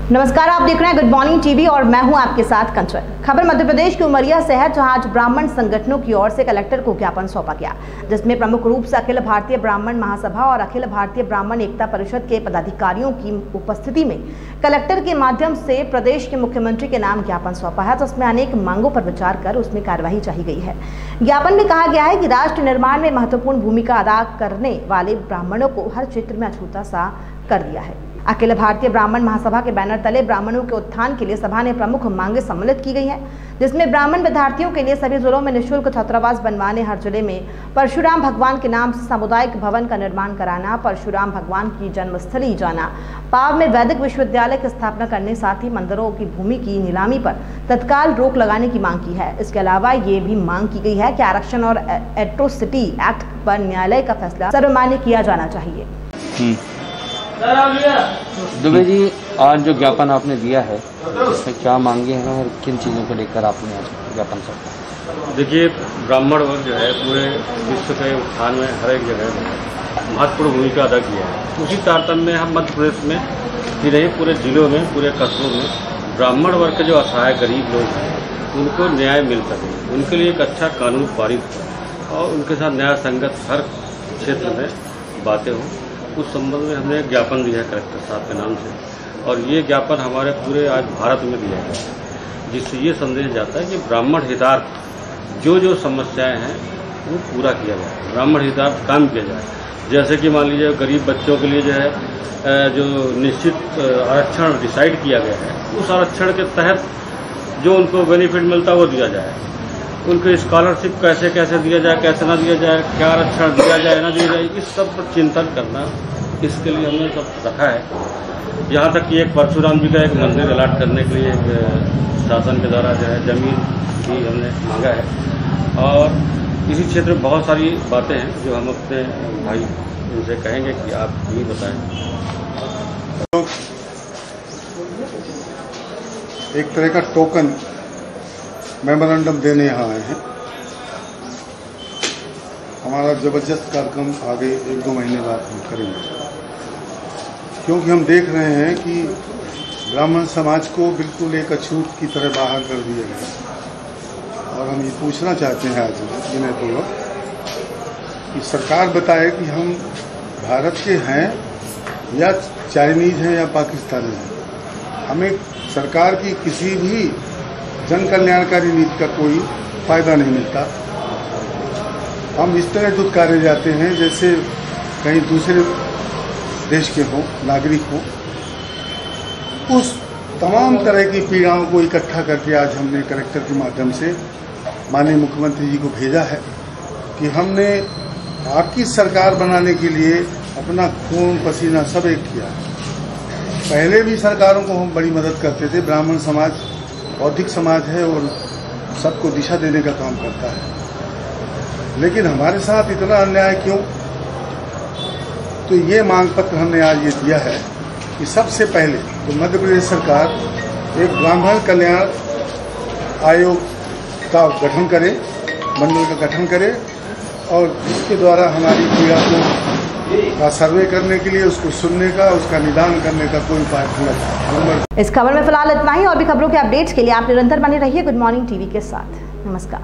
नमस्कार, आप देख रहे हैं गुड मॉर्निंग टीवी और मैं हूं आपके साथ कंचन। खबर मध्य प्रदेश के उमरिया से है, जहां आज ब्राह्मण संगठनों की ओर से कलेक्टर को ज्ञापन सौंपा गया, जिसमें प्रमुख रूप से अखिल भारतीय ब्राह्मण महासभा और अखिल भारतीय ब्राह्मण एकता परिषद के पदाधिकारियों की उपस्थिति में कलेक्टर के माध्यम से प्रदेश के मुख्यमंत्री के नाम ज्ञापन सौंपा है, जिसमें अनेक मांगों पर विचार कर उसमें कार्यवाही चाही गई है। ज्ञापन में कहा गया है कि राष्ट्र निर्माण में महत्वपूर्ण भूमिका अदा करने वाले ब्राह्मणों को हर क्षेत्र में अछूता सा कर दिया है। अखिल भारतीय ब्राह्मण महासभा के बैनर तले ब्राह्मणों के उत्थान के लिए सभा ने प्रमुख मांगे सम्मिलित की गई हैं, जिसमें ब्राह्मण विद्यार्थियों के लिए सभी जिलों में निःशुल्क छात्रावास बनवाने, हर जिले में परशुराम भगवान के नाम से सामुदायिक भवन का निर्माण कराना, परशुराम भगवान की जन्मस्थली जाना, पाव में वैदिक विश्वविद्यालय की स्थापना करने, साथ ही मंदिरों की भूमि की नीलामी पर तत्काल रोक लगाने की मांग की है। इसके अलावा ये भी मांग की गई है कि आरक्षण और एट्रोसिटी एक्ट पर न्यायालय का फैसला सर्वमान्य किया जाना चाहिए। दुबे जी, आज जो ज्ञापन आपने दिया है उसमें क्या मांगे हैं और किन चीज़ों को लेकर आपने आज ज्ञापन सौंपा? देखिए, ब्राह्मण वर्ग जो है पूरे विश्व के उत्थान में हर एक जगह महत्वपूर्ण भूमिका अदा किया है। उसी तारतम्य में हम मध्य प्रदेश में ही नहीं, पूरे जिलों में, पूरे कस्बों में ब्राह्मण वर्ग के जो असहाय गरीब लोग हैं उनको न्याय मिल सके, उनके लिए एक अच्छा कानून पारित हो और उनके साथ न्याय संगत हर क्षेत्र में बातें हों। उस संबंध में हमने एक ज्ञापन दिया है कलेक्टर साहब के नाम से, और ये ज्ञापन हमारे पूरे आज भारत में दिया गया है, जिससे ये संदेश जाता है कि ब्राह्मण हितार्थ जो समस्याएं हैं वो पूरा किया जाए, ब्राह्मण हितार्थ काम किया जाए। जैसे कि मान लीजिए गरीब बच्चों के लिए जो है जो निश्चित आरक्षण डिसाइड किया गया है, उस आरक्षण के तहत जो उनको बेनिफिट मिलता है वो दिया जाए। उनको स्कॉलरशिप कैसे कैसे दिया जाए, कैसे ना दिया जाए, क्या आरक्षण दिया जाए ना दिया जाए, इस सब पर चिंतन करना, इसके लिए हमने सब रखा है। यहाँ तक कि एक परशुराम जी का एक मंदिर अलाट करने के लिए शासन के द्वारा जो है जमीन भी हमने मांगा है, और इसी क्षेत्र में बहुत सारी बातें हैं जो हम अपने भाई उनसे कहेंगे कि आप ये बताएं। एक तरह का टोकन मेमोरेंडम देने यहाँ आए हैं। हमारा जबरदस्त कार्यक्रम आगे 1-2 महीने बाद हम करेंगे, क्योंकि हम देख रहे हैं कि ब्राह्मण समाज को बिल्कुल एक अछूत की तरह बाहर कर दिया गया। और हम ये पूछना चाहते हैं आज विनयपूर्वक कि सरकार बताए कि हम भारत के हैं या चाइनीज हैं या पाकिस्तानी हैं। हमें सरकार की किसी भी जन कल्याणकारी नीति का कोई फायदा नहीं मिलता। हम इस तरह दुत्कारे जाते हैं जैसे कहीं दूसरे देश के हों, नागरिक हों। उस तमाम तरह की पीड़ाओं को इकट्ठा करके आज हमने कलेक्टर के माध्यम से माननीय मुख्यमंत्री जी को भेजा है कि हमने आपकी सरकार बनाने के लिए अपना खून पसीना सब एक किया। पहले भी सरकारों को हम बड़ी मदद करते थे। ब्राह्मण समाज बौद्धिक समाज है और सबको दिशा देने का काम करता है, लेकिन हमारे साथ इतना अन्याय क्यों? तो ये मांग पत्र हमने आज ये दिया है कि सबसे पहले तो मध्य प्रदेश सरकार एक ब्राह्मण कल्याण आयोग का गठन करे, मंडल का गठन करे, और जिसके द्वारा हमारी पीड़ा का सर्वे करने के लिए, उसको सुनने का, उसका निदान करने का कोई उपाय ढूंढा। इस खबर में फिलहाल इतना ही। और भी खबरों के अपडेट्स के लिए आप निरंतर बने रहिए गुड मॉर्निंग टीवी के साथ। नमस्कार।